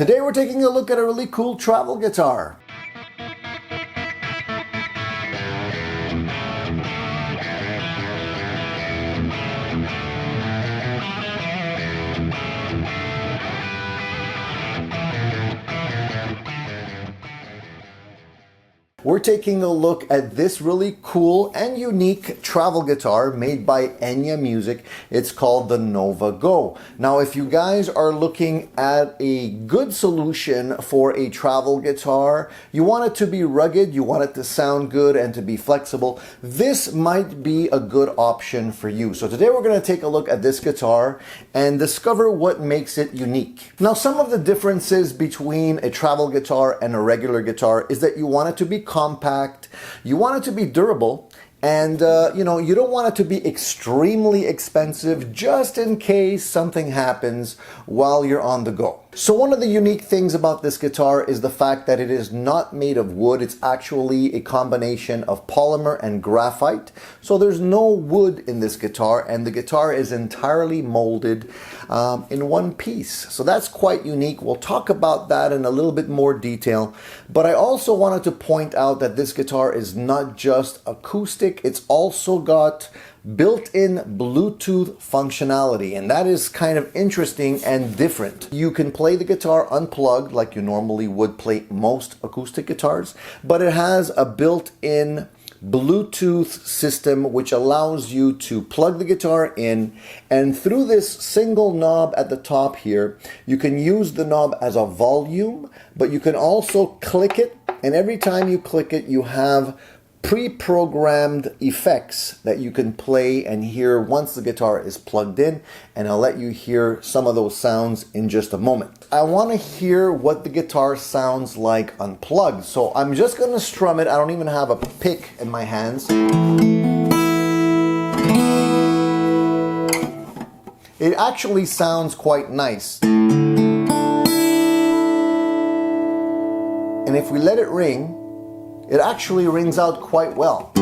Today we're taking a look at a really cool travel guitar. We're taking a look at this really cool and unique travel guitar made by Enya Music. It's called the Nova Go. Now, if you guys are looking at a good solution for a travel guitar, you want it to be rugged, you want it to sound good and to be flexible, this might be a good option for you. So today we're going to take a look at this guitar and discover what makes it unique. Now, some of the differences between a travel guitar and a regular guitar is that you want it to be compact, you want it to be durable, and you don't want it to be extremely expensive just in case something happens while you're on the go. So one of the unique things about this guitar is the fact that it is not made of wood. It's actually a combination of polymer and graphite. So there's no wood in this guitar, and the guitar is entirely molded in one piece. So that's quite unique. We'll talk about that in a little bit more detail. But I also wanted to point out that this guitar is not just acoustic. It's also got built-in Bluetooth functionality, and that is kind of interesting and different. You can play the guitar unplugged like you normally would play most acoustic guitars, but it has a built-in Bluetooth system which allows you to plug the guitar in, and through this single knob at the top here, you can use the knob as a volume, but you can also click it, and every time you click it, you have pre-programmed effects that you can play and hear once the guitar is plugged in, and I'll let you hear some of those sounds in just a moment. I want to hear what the guitar sounds like unplugged, so I'm just going to strum it. I don't even have a pick in my hands. It actually sounds quite nice. And if we let it ring, it actually rings out quite well.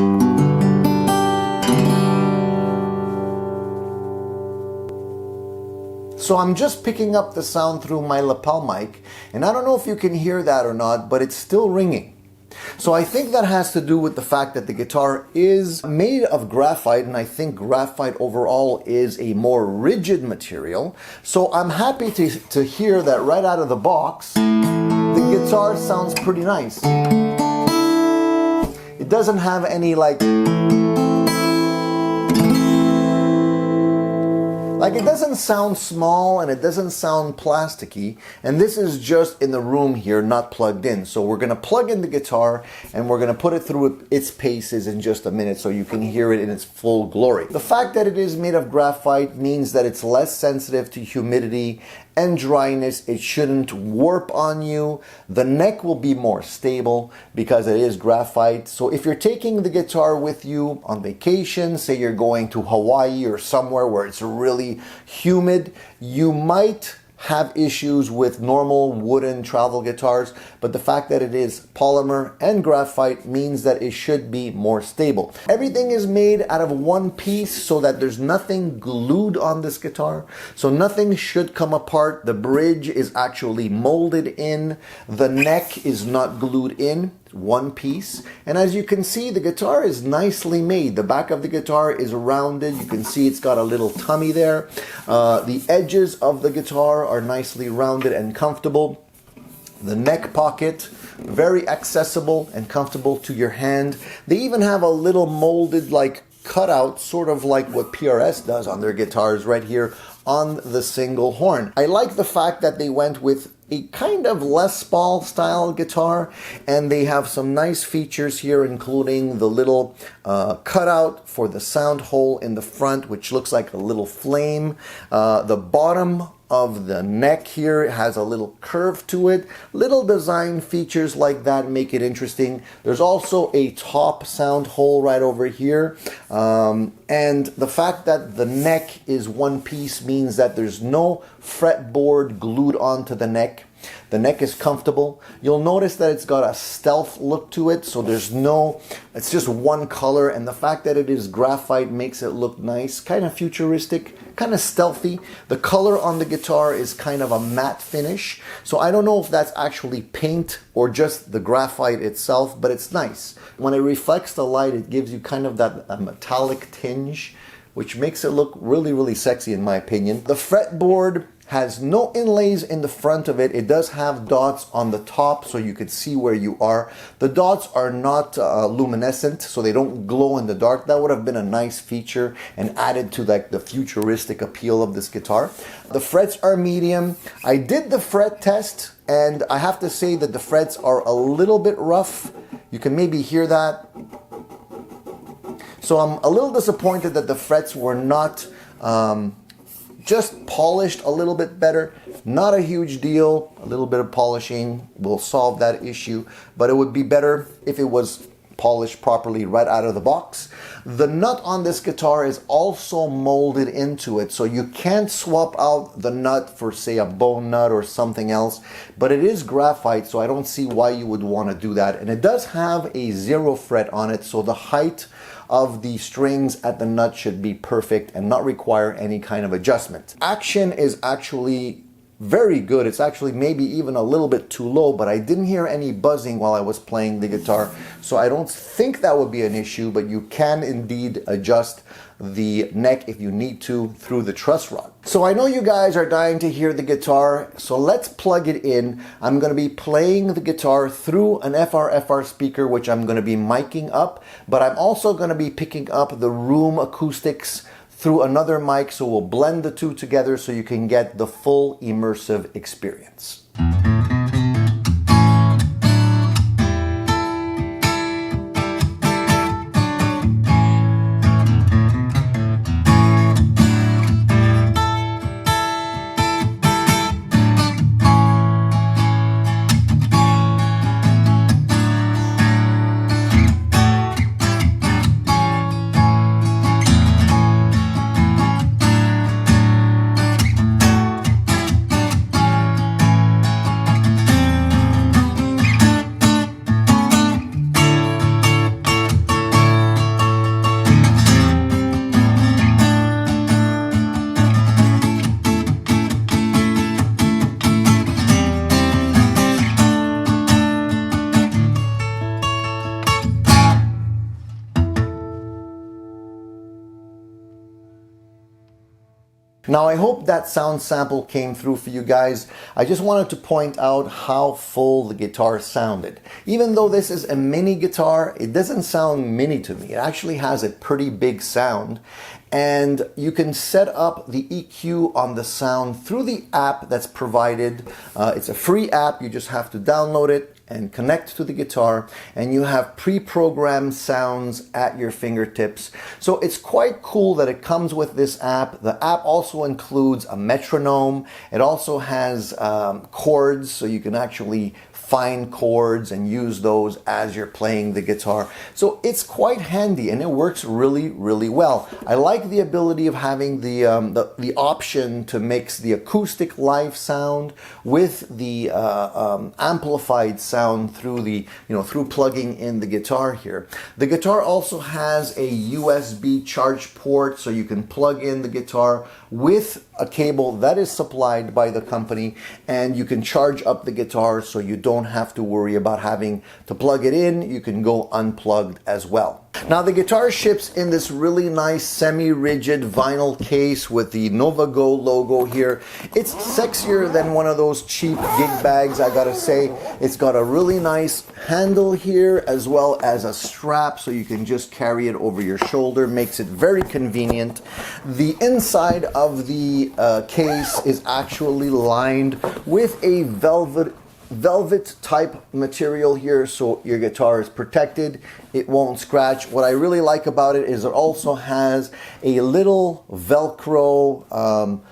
So I'm just picking up the sound through my lapel mic, and I don't know if you can hear that or not, but it's still ringing. So I think that has to do with the fact that the guitar is made of graphite, and I think graphite overall is a more rigid material. So I'm happy to hear that right out of the box, the guitar sounds pretty nice. It doesn't have any like it doesn't sound small, and it doesn't sound plasticky, and this is just in the room here, not plugged in. So we're going to plug in the guitar and we're going to put it through its paces in just a minute so you can hear it in its full glory. The fact that it is made of graphite means that it's less sensitive to humidity and dryness. It shouldn't warp on you. The neck will be more stable because it is graphite. So if you're taking the guitar with you on vacation, say you're going to Hawaii or somewhere where it's really humid, you might have issues with normal wooden travel guitars, but the fact that it is polymer and graphite means that it should be more stable. Everything is made out of one piece so that there's nothing glued on this guitar, so nothing should come apart. The bridge is actually molded in, the neck is not glued in, one piece, and as you can see, the guitar is nicely made. The back of the guitar is rounded. You can see it's got a little tummy there. The edges of the guitar are nicely rounded and comfortable. The neck pocket, very accessible and comfortable to your hand. They even have a little molded like cutout, sort of like what PRS does on their guitars right here on the single horn. I like the fact that they went with a kind of Les Paul style guitar, and they have some nice features here, including the little cutout for the sound hole in the front, which looks like a little flame. The bottom of the neck here has a little curve to it. Little design features like that make it interesting. There's also a top sound hole right over here. And the fact that the neck is one piece means that there's no fretboard glued onto the neck. The neck is comfortable. You'll notice that it's got a stealth look to it, so it's just one color, and the fact that it is graphite makes it look nice, kind of futuristic, kind of stealthy. The color on the guitar is kind of a matte finish, so I don't know if that's actually paint or just the graphite itself, but it's nice. When it reflects the light, it gives you kind of that metallic tinge, which makes it look really, really sexy in my opinion. The fretboard has no inlays in the front of it. It does have dots on the top so you can see where you are. The dots are not luminescent, so they don't glow in the dark. That would have been a nice feature and added to like the futuristic appeal of this guitar. The frets are medium. I did the fret test, and I have to say that the frets are a little bit rough. You can maybe hear that. So I'm a little disappointed that the frets were not just polished a little bit better. Not a huge deal. A little bit of polishing will solve that issue, but it would be better if it was polished properly right out of the box. The nut on this guitar is also molded into it, so you can't swap out the nut for, say, a bone nut or something else, but it is graphite, so I don't see why you would want to do that. And it does have a 0 fret on it, so the height of the strings at the nut should be perfect and not require any kind of adjustment. Action is actually very good. It's actually maybe even a little bit too low, but I didn't hear any buzzing while I was playing the guitar, so I don't think that would be an issue, but you can indeed adjust the neck if you need to through the truss rod. So I know you guys are dying to hear the guitar, so let's plug it in. I'm going to be playing the guitar through an FR speaker, which I'm going to be miking up, but I'm also going to be picking up the room acoustics through another mic, so we'll blend the two together so you can get the full immersive experience. Now I hope that sound sample came through for you guys. I just wanted to point out how full the guitar sounded. Even though this is a mini guitar, it doesn't sound mini to me. It actually has a pretty big sound. And you can set up the EQ on the sound through the app that's provided. It's a free app. You just have to download it and connect to the guitar, and you have pre-programmed sounds at your fingertips. So it's quite cool that it comes with this app. The app also includes a metronome. It also has chords, so you can actually find chords and use those as you're playing the guitar. So it's quite handy and it works really, really well. I like the ability of having the option to mix the acoustic live sound with the amplified sound through through plugging in the guitar here. The guitar also has a USB charge port, so you can plug in the guitar with a cable that is supplied by the company, and you can charge up the guitar so you don't have to worry about having to plug it in. You can go unplugged as well. Now the guitar ships in this really nice semi-rigid vinyl case with the Nova Go logo here. It's sexier than one of those cheap gig bags, I gotta say. It's got a really nice handle here as well as a strap, so you can just carry it over your shoulder. Makes it very convenient. The inside of the case is actually lined with a velvet type material here, so your guitar is protected. It won't scratch. What I really like about it is it also has a little Velcro,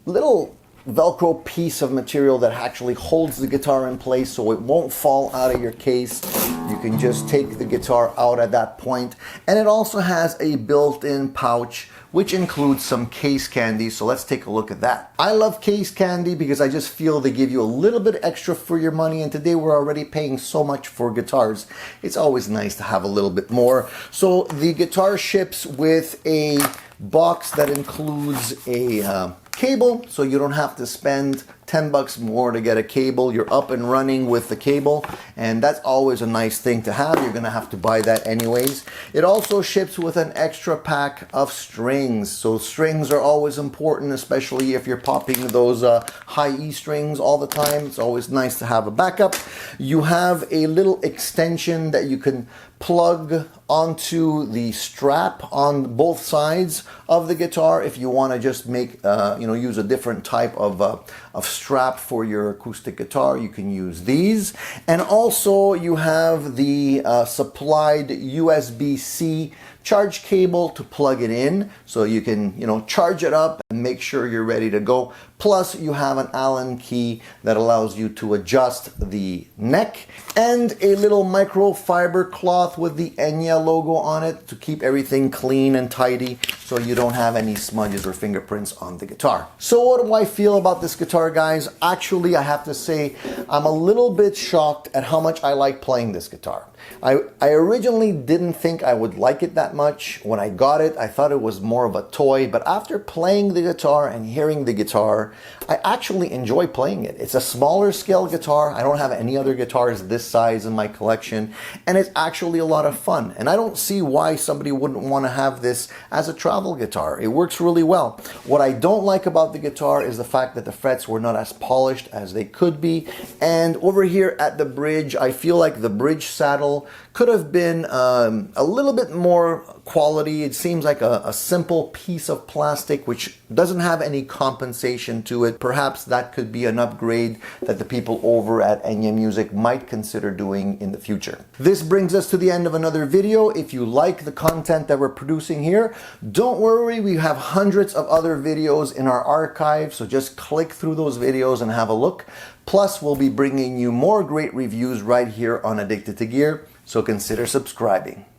little Velcro piece of material that actually holds the guitar in place so it won't fall out of your case. You can just take the guitar out at that point. And it also has a built-in pouch which includes some case candy. So let's take a look at that. I love case candy because I just feel they give you a little bit extra for your money, and today we're already paying so much for guitars. It's always nice to have a little bit more. So the guitar ships with a box that includes a cable, so you don't have to spend 10 bucks more to get a cable. You're up and running with the cable, and that's always a nice thing to have. You're gonna have to buy that anyways. It also ships with an extra pack of strings. So strings are always important, especially if you're popping those high E strings all the time. It's always nice to have a backup. You have a little extension that you can plug onto the strap on both sides of the guitar if you want to just make use a different type of strap for your acoustic guitar. You can use these, and also you have the supplied USB-C charge cable to plug it in, so you can charge it up and make sure you're ready to go. Plus you have an Allen key that allows you to adjust the neck, and a little microfiber cloth with the Enya logo on it to keep everything clean and tidy so you don't have any smudges or fingerprints on the guitar. So what do I feel about this guitar, guys? Actually, I have to say I'm a little bit shocked at how much I like playing this guitar. I originally didn't think I would like it that much. When I got it, I thought it was more of a toy, but after playing the guitar and hearing the guitar, I actually enjoy playing it. It's a smaller scale guitar. I don't have any other guitars this size in my collection, and it's actually a lot of fun. And I don't see why somebody wouldn't want to have this as a travel guitar. It works really well. What I don't like about the guitar is the fact that the frets were not as polished as they could be. And over here at the bridge, I feel like the bridge saddle could have been a little bit more quality. It seems like a simple piece of plastic which doesn't have any compensation to it. Perhaps that could be an upgrade that the people over at Enya Music might consider doing in the future. This brings us to the end of another video. If you like the content that we're producing here, don't worry, we have hundreds of other videos in our archive, so just click through those videos and have a look. Plus, we'll be bringing you more great reviews right here on Addicted to Gear, so consider subscribing.